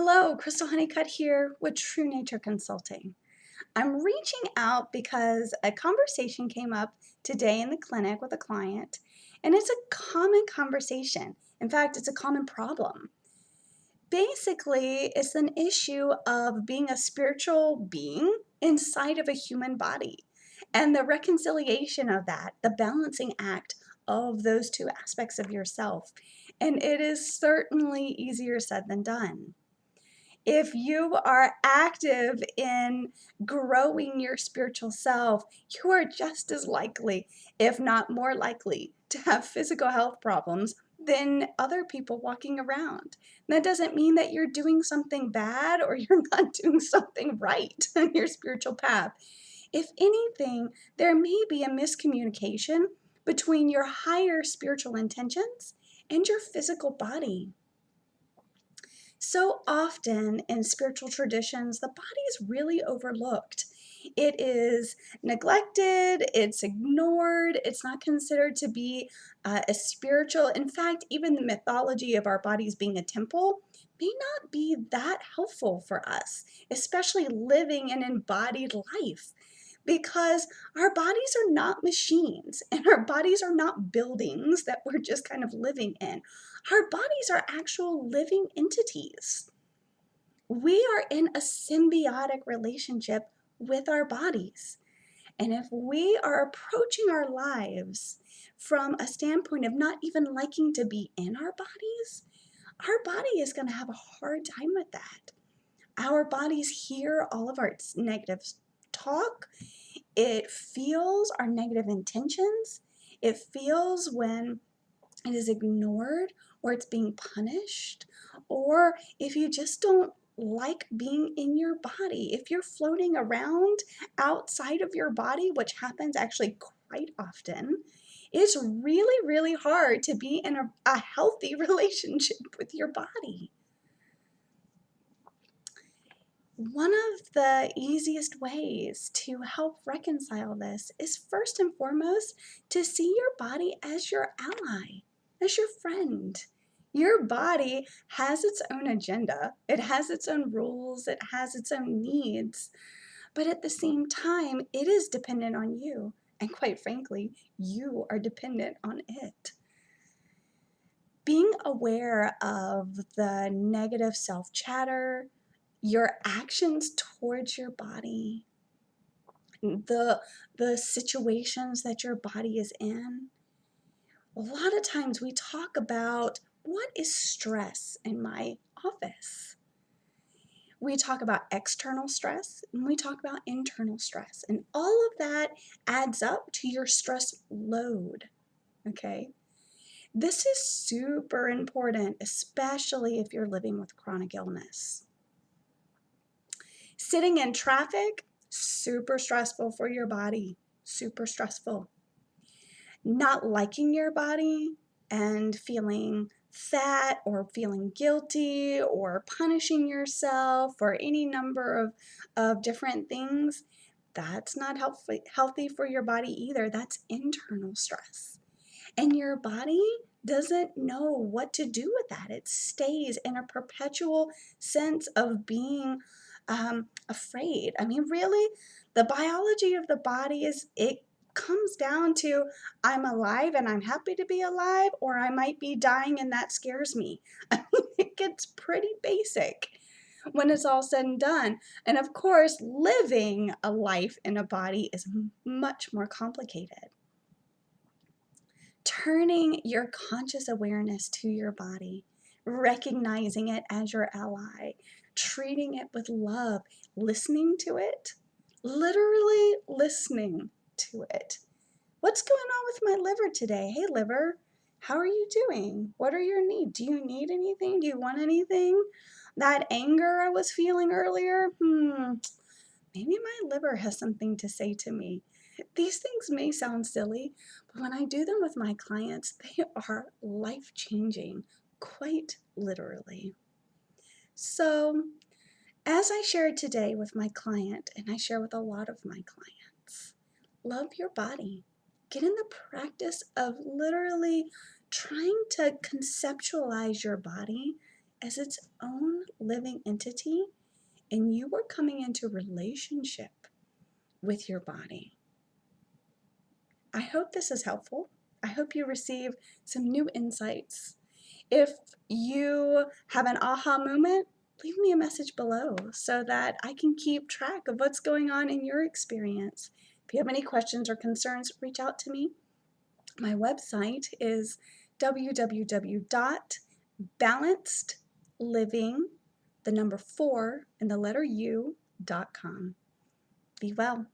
Hello, Crystal Honeycutt here with True Nature Consulting. I'm reaching out because a conversation came up today in the clinic with a client, and it's a common conversation. In fact, it's a common problem. Basically, it's an issue of being a spiritual being inside of a human body and the reconciliation of that, the balancing act of those two aspects of yourself. And it is certainly easier said than done. If you are active in growing your spiritual self, you are just as likely, if not more likely, to have physical health problems than other people walking around. That doesn't mean that you're doing something bad or you're not doing something right on your spiritual path. If anything, there may be a miscommunication between your higher spiritual intentions and your physical body. So often in spiritual traditions, the body is really overlooked. It is neglected, it's ignored, it's not considered to be a spiritual. In fact, even the mythology of our bodies being a temple may not be that helpful for us, especially living an embodied life. Because our bodies are not machines and our bodies are not buildings that we're just kind of living in. Our bodies are actual living entities. We are in a symbiotic relationship with our bodies. And if we are approaching our lives from a standpoint of not even liking to be in our body is going to have a hard time with that. Our bodies hear all of our negative talk. It feels our negative intentions. It feels when it is ignored or it's being punished, or if you just don't like being in your body. If you're floating around outside of your body, which happens actually quite often, it's really, really hard to be in a healthy relationship with your body. One of the easiest ways to help reconcile this is first and foremost to see your body as your ally, as your friend. Your body has its own agenda, it has its own rules, it has its own needs, but at the same time, it is dependent on you. And quite frankly, you are dependent on it. Being aware of the negative self chatter, your actions towards your body, the situations that your body is in. A lot of times we talk about what is stress in my office. We talk about external stress and we talk about internal stress, and all of that adds up to your stress load. Okay? This is super important, especially if you're living with chronic illness. Sitting in traffic, super stressful for your body, super stressful. Not liking your body and feeling fat or feeling guilty or punishing yourself or any number of different things, that's not healthy for your body either. That's internal stress. And your body doesn't know what to do with that. It stays in a perpetual sense of being afraid. I mean, really, the biology of the body it comes down to I'm alive and I'm happy to be alive, or I might be dying and that scares me. I mean, it gets pretty basic when it's all said and done. And of course, living a life in a body is much more complicated. Turning your conscious awareness to your body, recognizing it as your ally, treating it with love, listening to it, literally listening to it. What's going on with my liver today? Hey, liver, how are you doing? What are your needs? Do you need anything? Do you want anything? That anger I was feeling earlier, maybe my liver has something to say to me. These things may sound silly, but when I do them with my clients, they are life-changing, quite literally. So, as I shared today with my client, and I share with a lot of my clients, love your body. Get in the practice of literally trying to conceptualize your body as its own living entity, and you are coming into relationship with your body. I hope this is helpful. I hope you receive some new insights. If you have an aha moment, leave me a message below so that I can keep track of what's going on in your experience. If you have any questions or concerns, reach out to me. My website is www.balancedliving, the number 4 and the letter U.com. Be well.